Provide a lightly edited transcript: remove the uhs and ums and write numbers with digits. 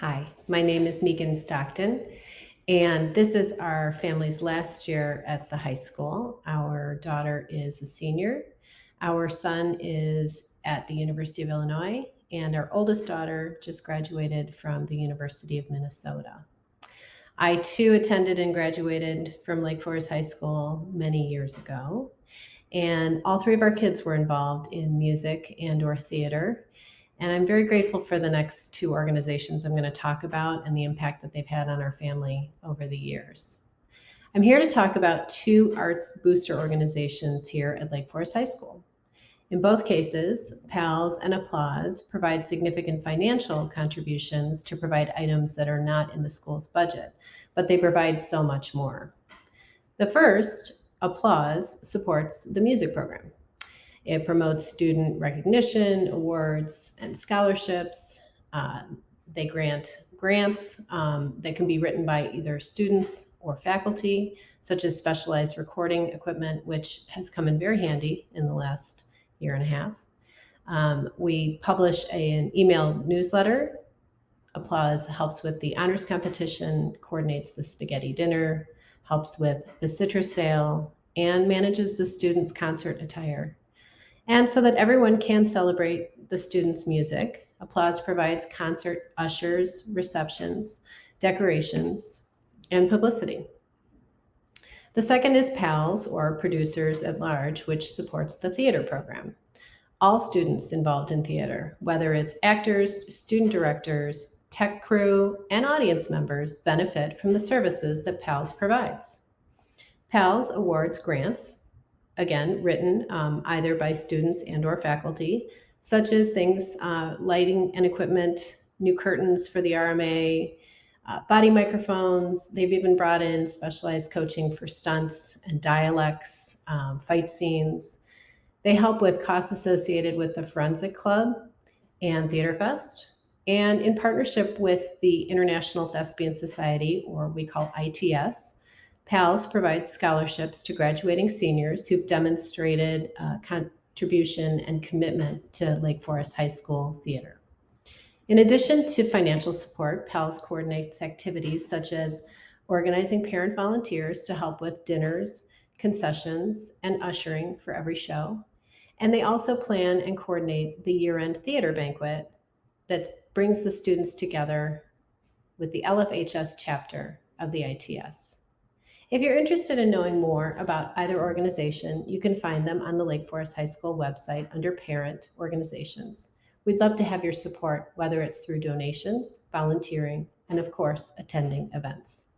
Hi, my name is Megan Stockton, and this is our family's last year at the high school. Our daughter is a senior, our son is at the University of Illinois, and our oldest daughter just graduated from the University of Minnesota. I too attended and graduated from Lake Forest High School many years ago, and all three of our kids were involved in music and or theater. And I'm very grateful for the next two organizations I'm going to talk about and the impact that they've had on our family over the years. I'm here to talk about two arts booster organizations here at Lake Forest High School. In both cases, PALS and Applause provide significant financial contributions to provide items that are not in the school's budget, but they provide so much more. The first, Applause, supports the music program. It promotes student recognition, awards, and scholarships. Uh, they grant grants that can be written by either students or faculty, such as specialized recording equipment, which has come in very handy in the last year and a half. We publish an email newsletter. Applause helps with the honors competition, coordinates the spaghetti dinner, helps with the citrus sale, and manages the students' concert attire. And so that everyone can celebrate the students' music, Applause provides concert ushers, receptions, decorations, and publicity. The second is PALS, or Producers at Large, which supports the theater program. All students involved in theater, whether it's actors, student directors, tech crew, and audience members, benefit from the services that PALS provides. PALS awards grants, again, written either by students and or faculty, such as things lighting and equipment, new curtains for the RMA, body microphones. They've even brought in specialized coaching for stunts and dialects, fight scenes. They help with costs associated with the Forensic Club and Theater Fest. And in partnership with the International Thespian Society, or we call ITS, PALS provides scholarships to graduating seniors who've demonstrated contribution and commitment to Lake Forest High School theater. In addition to financial support, PALS coordinates activities such as organizing parent volunteers to help with dinners, concessions, and ushering for every show. And they also plan and coordinate the year-end theater banquet that brings the students together with the LFHS chapter of the ITS. If you're interested in knowing more about either organization, you can find them on the Lake Forest High School website under Parent Organizations. We'd love to have your support, whether it's through donations, volunteering, and of course, attending events.